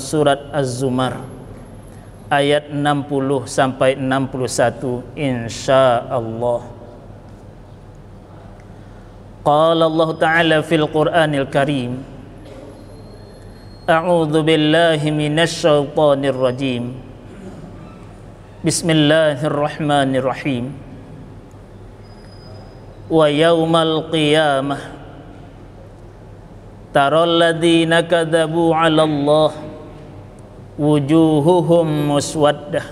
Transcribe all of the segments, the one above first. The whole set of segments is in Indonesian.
surat Az-Zumar ayat 60 sampai 61 insyaallah. Qala Allah Ta'ala fil Qur'anil Karim, A'udzu billahi minasy syaithanir rajim. Bismillahirrahmanirrahim. Wa yaumal qiyamah taral ladzina kadzabu 'ala Allah wujuhuhum muswaddah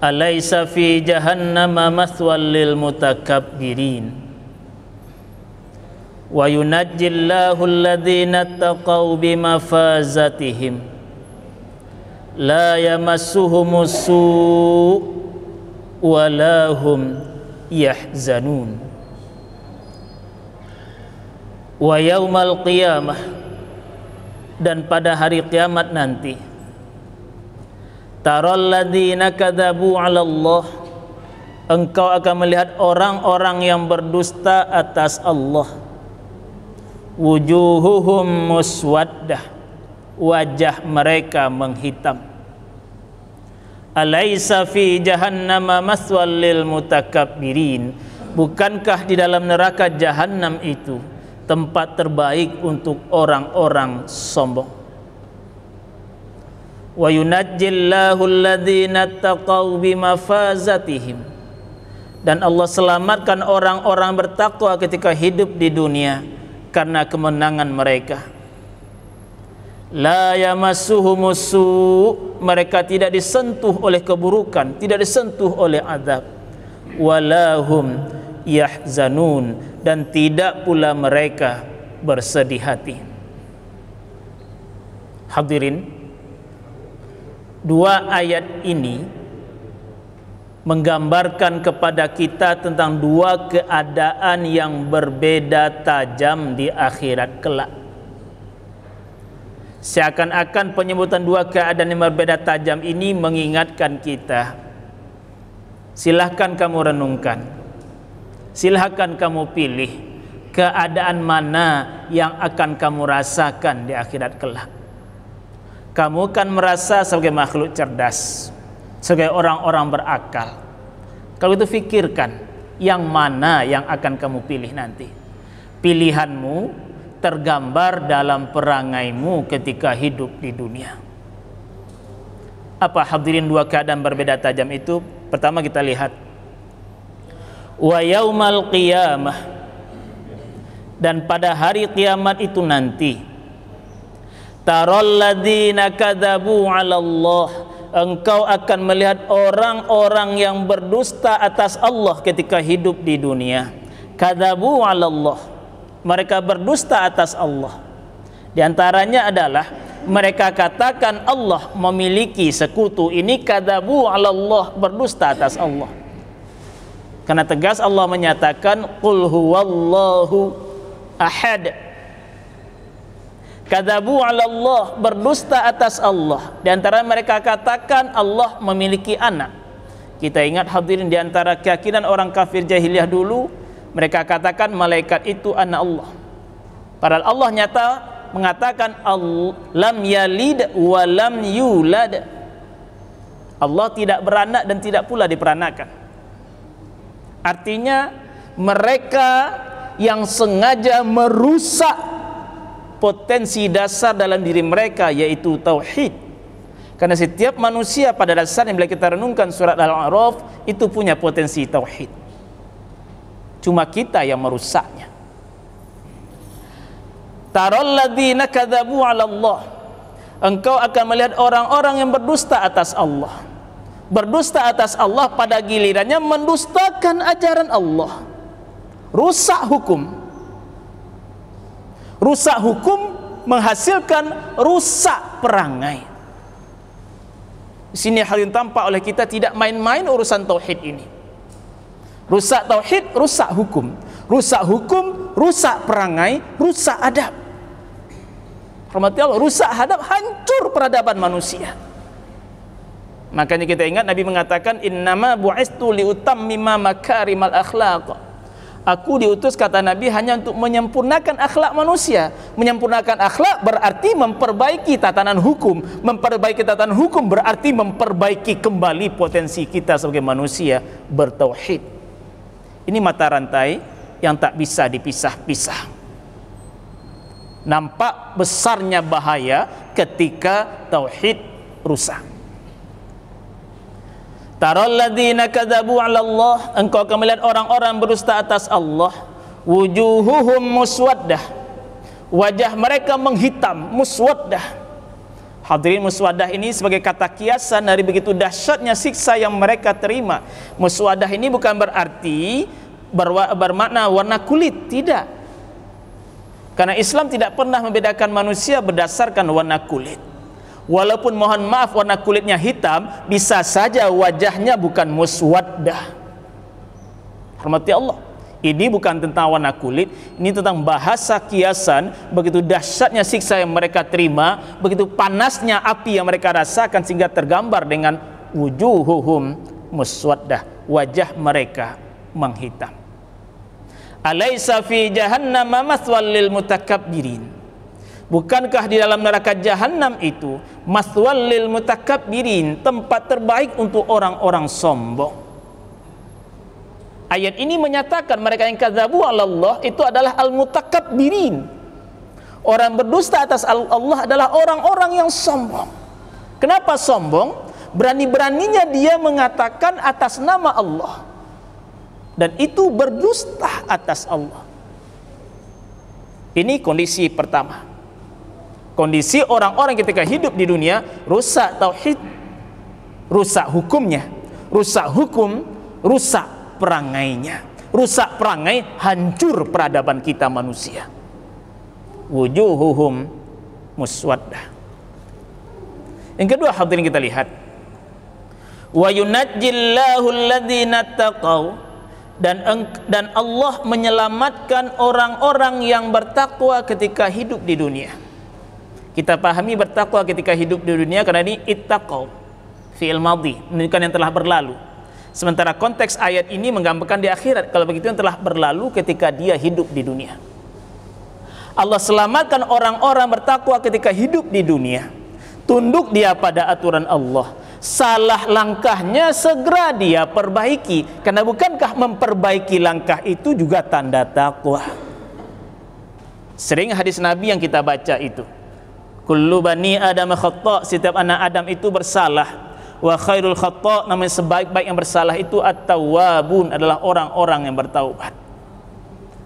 alaysa fi jahannama mathwal lil mutakabbirin wa yunajjillahu alladhina taqaw bimafazatihim la yamassuhumus su' wa lahum yahzanun. Wa yaumal qiyamah, dan pada hari kiamat nanti, taral ladzina kadzabu 'ala Allah, engkau akan melihat orang-orang yang berdusta atas Allah. Wujuhuhum muswaddah, wajah mereka menghitam. Alaysa fi jahannama mathwal lil mutakabbirin, bukankah di dalam neraka jahannam itu tempat terbaik untuk orang-orang sombong. Wa yunajjillahu alladhina taqaw bimafazatihim, dan Allah selamatkan orang-orang bertakwa ketika hidup di dunia karena kemenangan mereka. La yamassuhumus su', mereka tidak disentuh oleh keburukan, tidak disentuh oleh azab. Walahum yahzanun, dan tidak pula mereka bersedih hati. Hadirin, dua ayat ini menggambarkan kepada kita tentang dua keadaan yang berbeda tajam di akhirat kelak. Seakan-akan penyebutan dua keadaan yang berbeda tajam ini mengingatkan kita, silahkan kamu renungkan, silahkan kamu pilih keadaan mana yang akan kamu rasakan di akhirat kelak. Kamu kan merasa sebagai makhluk cerdas, sebagai orang-orang berakal. Kalau itu fikirkan yang mana yang akan kamu pilih nanti. Pilihanmu tergambar dalam perangaimu ketika hidup di dunia. Apa hadirin dua keadaan berbeda tajam itu? Pertama kita lihat, wa yaumal qiyamah, dan pada hari kiamat itu nanti, taral ladzina kadzabu 'ala Allah, engkau akan melihat orang-orang yang berdusta atas Allah ketika hidup di dunia. Kadzabu 'ala Allah, mereka berdusta atas Allah. Di antaranya adalah mereka katakan Allah memiliki sekutu. Ini kadzabu 'ala Allah, berdusta atas Allah. Karena tegas Allah menyatakan qul huwallahu ahad. Kadzabu 'ala Allah, berdusta atas Allah. Di antara mereka katakan Allah memiliki anak. Kita ingat hadirin, di antara keyakinan orang kafir jahiliyah dulu, mereka katakan malaikat itu anak Allah. Padahal Allah nyata mengatakan lam yalid wa lam yulad. Allah tidak beranak dan tidak pula diperanakan. Artinya mereka yang sengaja merusak potensi dasar dalam diri mereka, yaitu tauhid. Karena setiap manusia pada dasarnya, bila kita renungkan surat Al-A'raf, itu punya potensi tauhid. Cuma kita yang merusaknya. Taral ladzina kadzabu 'ala Allah, engkau akan melihat orang-orang yang berdusta atas Allah. Berdusta atas Allah pada gilirannya mendustakan ajaran Allah. Rusak hukum. Rusak hukum menghasilkan rusak perangai. Di sini hal yang tampak oleh kita, tidak main-main urusan tauhid ini. Rusak tauhid, rusak hukum. Rusak hukum, rusak perangai, rusak adab. Rahmati Allah, rusak adab, hancur peradaban manusia. Makanya kita ingat Nabi mengatakan innama bu'istu liutammima makarimal akhlaq. Aku diutus, kata Nabi, hanya untuk menyempurnakan akhlak manusia. Menyempurnakan akhlak berarti memperbaiki tatanan hukum. Memperbaiki tatanan hukum berarti memperbaiki kembali potensi kita sebagai manusia bertauhid. Ini mata rantai yang tak bisa dipisah-pisah. Nampak besarnya bahaya ketika tauhid rusak. Taral ladzina kadzabu 'ala Allah, engkau akan melihat orang-orang berdusta atas Allah, wujuhuhum muswaddah, wajah mereka menghitam, muswaddah. Hadirin, muswaddah ini sebagai kata kiasan dari begitu dahsyatnya siksa yang mereka terima. Muswaddah ini bukan berarti bermakna warna kulit, tidak. Karena Islam tidak pernah membedakan manusia berdasarkan warna kulit. Walaupun mohon maaf warna kulitnya hitam, bisa saja wajahnya bukan muswaddah. Hormati Allah. Ini bukan tentang warna kulit, ini tentang bahasa kiasan. Begitu dahsyatnya siksa yang mereka terima, begitu panasnya api yang mereka rasakan, sehingga tergambar dengan wujuhuhum muswaddah, wajah mereka menghitam. Alaysa fi jahannam mathwal lil mutakabbirin. Bukankah di dalam neraka jahanam itu mathwal lil mutakabbirin, tempat terbaik untuk orang-orang sombong. Ayat ini menyatakan mereka yang kadzabu 'ala Allah itu adalah al-mutakabbirin. Orang berdusta atas Allah adalah orang-orang yang sombong. Kenapa sombong? Berani-beraninya dia mengatakan atas nama Allah, dan itu berdusta atas Allah. Ini kondisi pertama. Kondisi orang-orang ketika hidup di dunia, rusak tauhid, rusak hukumnya, rusak hukum, rusak perangainya. Rusak perangai, hancur peradaban kita manusia. Wujuhuhum muswaddah. Yang kedua, hadirin, kita lihat, wa yunajjillahu alladzina taqaw, dan Allah menyelamatkan orang-orang yang bertakwa ketika hidup di dunia. Kita pahami bertakwa ketika hidup di dunia karena ini ittaqaw, fi'il madhi, menunjukkan yang telah berlalu. Sementara konteks ayat ini menggambarkan di akhirat. Kalau begitu yang telah berlalu ketika dia hidup di dunia. Allah selamatkan orang-orang bertakwa ketika hidup di dunia. Tunduk dia pada aturan Allah. Salah langkahnya segera dia perbaiki. Karena bukankah memperbaiki langkah itu juga tanda takwa? Sering hadis Nabi yang kita baca itu, kullu bani Adam khata', setiap anak Adam itu bersalah. Wa khairul khata', namanya sebaik-baik yang bersalah itu at-tawwabun, adalah orang-orang yang bertaubat.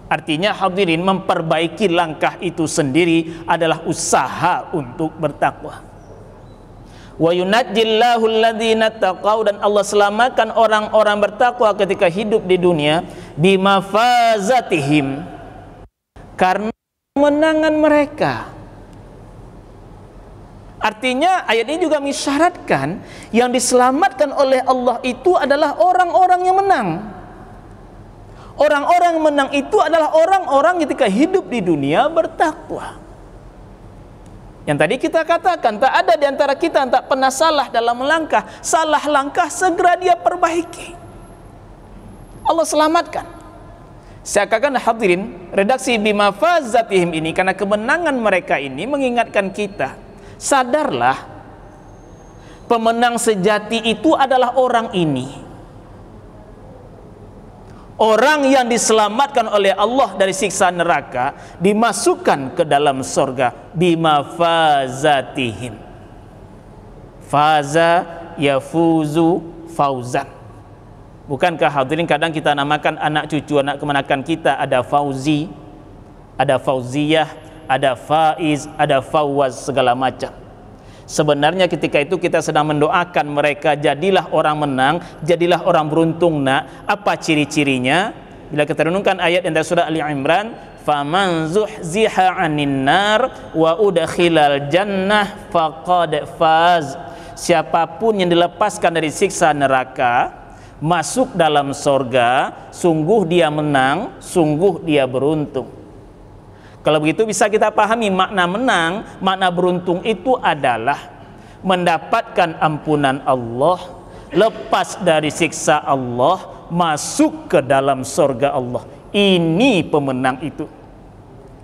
Artinya hadirin, memperbaiki langkah itu sendiri adalah usaha untuk bertakwa. Wa yunajjillahu alladzina taqaw, dan Allah selamatkan orang-orang bertakwa ketika hidup di dunia bimafazatihim, karena kemenangan mereka. Artinya ayat ini juga mensyaratkan yang diselamatkan oleh Allah itu adalah orang-orang yang menang. Orang-orang yang menang itu adalah orang-orang ketika hidup di dunia bertakwa. Yang tadi kita katakan, tak ada di antara kita yang tak pernah salah dalam melangkah. Salah langkah segera dia perbaiki. Allah selamatkan. Seakan-akan hadirin, redaksi bimafazatihim ini, karena kemenangan mereka ini mengingatkan kita, sadarlah, pemenang sejati itu adalah orang ini. Orang yang diselamatkan oleh Allah dari siksa neraka, dimasukkan ke dalam surga bimafazatihim. Faza yafuzu fauzan. Bukankah hadirin kadang kita namakan anak cucu, anak kemenakan kita, ada Fauzi, ada Fauziyah, ada Faiz, ada Fawaz, segala macam. Sebenarnya ketika itu kita sedang mendoakan mereka, jadilah orang menang, jadilah orang beruntung. Nak, apa ciri-cirinya? Bila kita renungkan ayat yang dari surah Ali Imran, faman zuhziha 'anil nar wa udkhilal jannah faqad faz. Siapapun yang dilepaskan dari siksa neraka, masuk dalam sorga, sungguh dia menang, sungguh dia beruntung. Kalau begitu bisa kita pahami makna menang, makna beruntung itu adalah mendapatkan ampunan Allah, lepas dari siksa Allah, masuk ke dalam surga Allah. Ini pemenang itu.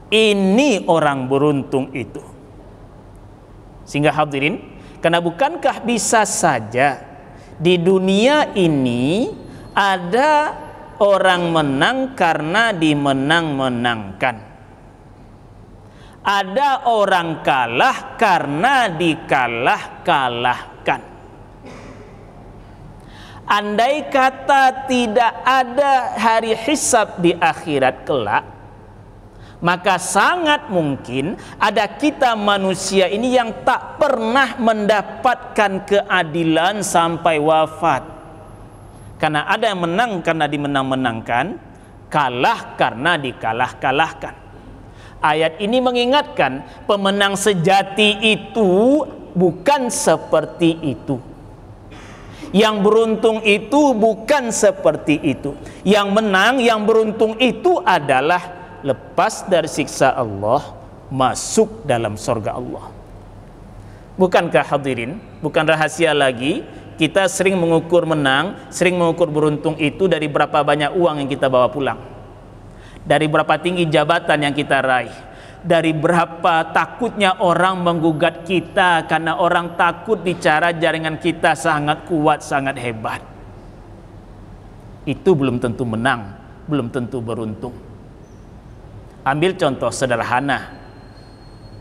Ini orang beruntung itu. Sehingga hadirin, karena bukankah bisa saja di dunia ini ada orang menang karena dimenang-menangkan, ada orang kalah karena dikalah-kalahkan. Andai kata tidak ada hari hisab di akhirat kelak, maka sangat mungkin ada kita manusia ini yang tak pernah mendapatkan keadilan sampai wafat. Karena ada yang menang karena dimenang-menangkan, kalah karena dikalah-kalahkan. Ayat ini mengingatkan pemenang sejati itu bukan seperti itu. Yang beruntung itu bukan seperti itu. Yang menang, yang beruntung itu adalah lepas dari siksa Allah, masuk dalam surga Allah. Bukankah hadirin, bukan rahasia lagi, kita sering mengukur menang, sering mengukur beruntung itu dari berapa banyak uang yang kita bawa pulang, dari berapa tinggi jabatan yang kita raih, dari berapa takutnya orang menggugat kita karena orang takut bicara jaringan kita sangat kuat, sangat hebat. Itu belum tentu menang, belum tentu beruntung. Ambil contoh sederhana.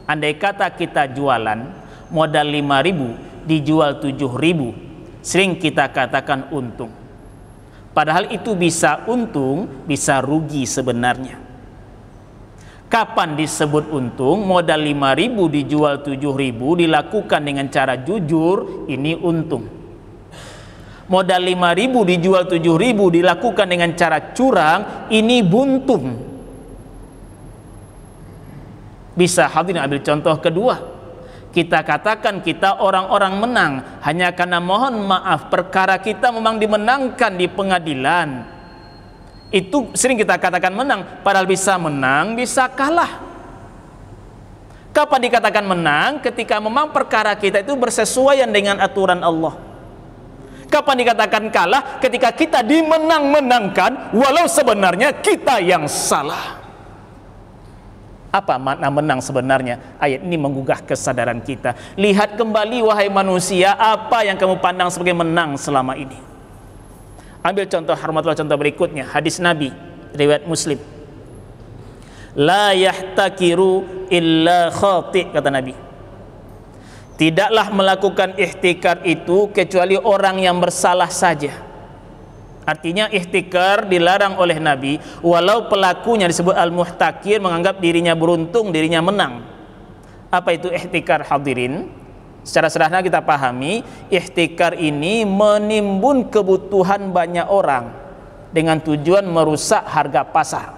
Andai kata kita jualan, modal 5.000 dijual 7.000, sering kita katakan untung. Padahal itu bisa untung, bisa rugi sebenarnya. Kapan disebut untung? Modal 5.000 dijual 7.000 dilakukan dengan cara jujur, ini untung. Modal 5.000 dijual 7.000 dilakukan dengan cara curang, ini buntung. Bisa hadirin ambil contoh kedua. Kita katakan kita orang-orang menang hanya karena mohon maaf perkara kita memang dimenangkan di pengadilan. Itu sering kita katakan menang, padahal bisa menang, bisa kalah. Kapan dikatakan menang? Ketika memang perkara kita itu bersesuaian dengan aturan Allah. Kapan dikatakan kalah? Ketika kita dimenang-menangkan walau sebenarnya kita yang salah. Apa makna menang sebenarnya? Ayat ini menggugah kesadaran kita. Lihat kembali wahai manusia, apa yang kamu pandang sebagai menang selama ini. Ambil contoh hormatullah, contoh berikutnya, hadis Nabi riwayat Muslim. La yahtakiru illa khati', kata Nabi. Tidaklah melakukan ihtikar itu kecuali orang yang bersalah saja. Artinya ihtikar dilarang oleh Nabi, walau pelakunya disebut al-muhtakir, menganggap dirinya beruntung, dirinya menang. Apa itu ihtikar hadirin? Secara sederhana kita pahami, ihtikar ini menimbun kebutuhan banyak orang dengan tujuan merusak harga pasar.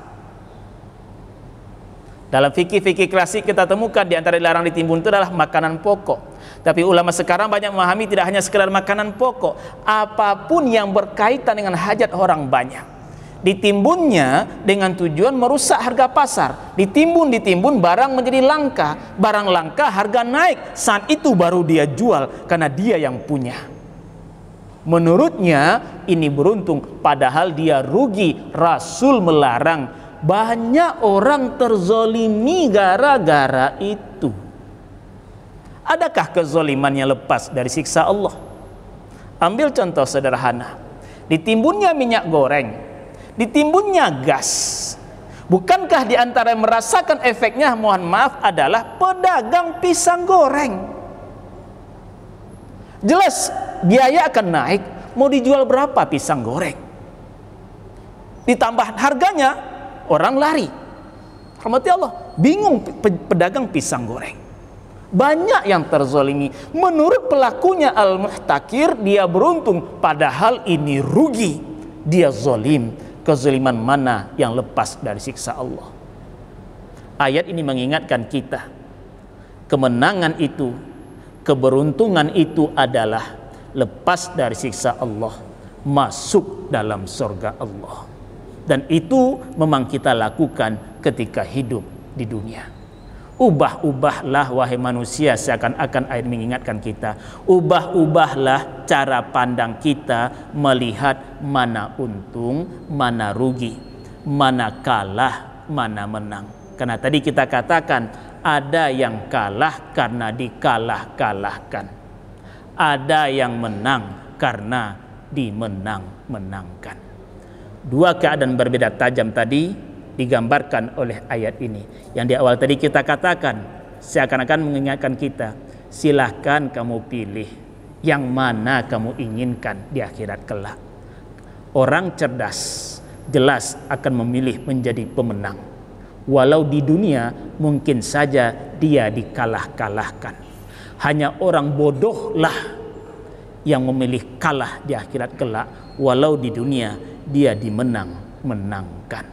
Dalam fikih-fikih klasik kita temukan di antara dilarang ditimbun itu adalah makanan pokok. Tapi ulama sekarang banyak memahami tidak hanya sekedar makanan pokok, apapun yang berkaitan dengan hajat orang banyak. Ditimbunnya dengan tujuan merusak harga pasar. Ditimbun barang menjadi langka. Barang langka harga naik. Saat itu baru dia jual karena dia yang punya. Menurutnya ini beruntung, padahal dia rugi. Rasul melarang. Banyak orang terzolimi gara-gara itu. Adakah kezolimannya lepas dari siksa Allah? Ambil contoh sederhana. Ditimbunnya minyak goreng, ditimbunnya gas. Bukankah di antara yang merasakan efeknya, mohon maaf, adalah pedagang pisang goreng? Jelas biaya akan naik. Mau dijual berapa pisang goreng? Ditambah harganya, orang lari. Rahmati Allah, bingung pedagang pisang goreng. Banyak yang terzolimi. Menurut pelakunya al-muhtakir, dia beruntung, padahal ini rugi. Dia zolim. Kezaliman mana yang lepas dari siksa Allah? Ayat ini mengingatkan kita, kemenangan itu, keberuntungan itu adalah lepas dari siksa Allah, masuk dalam surga Allah. Dan itu memang kita lakukan ketika hidup di dunia. Ubah-ubahlah wahai manusia, seakan-akan ayat mengingatkan kita. Ubah-ubahlah cara pandang kita melihat mana untung, mana rugi. mana kalah, mana menang. Karena tadi kita katakan ada yang kalah karena dikalah-kalahkan, ada yang menang karena dimenang-menangkan. Dua keadaan berbeda tajam tadi digambarkan oleh ayat ini. Yang di awal tadi kita katakan seakan-akan mengingatkan kita, silahkan kamu pilih yang mana kamu inginkan di akhirat kelak. Orang cerdas jelas akan memilih menjadi pemenang, walau di dunia mungkin saja dia dikalah-kalahkan. Hanya orang bodohlah yang memilih kalah di akhirat kelak, walau di dunia dia dimenang-menangkan.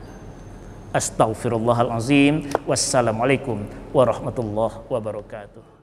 Astaghfirullahalazim. Wassalamualaikum warahmatullahi wabarakatuh.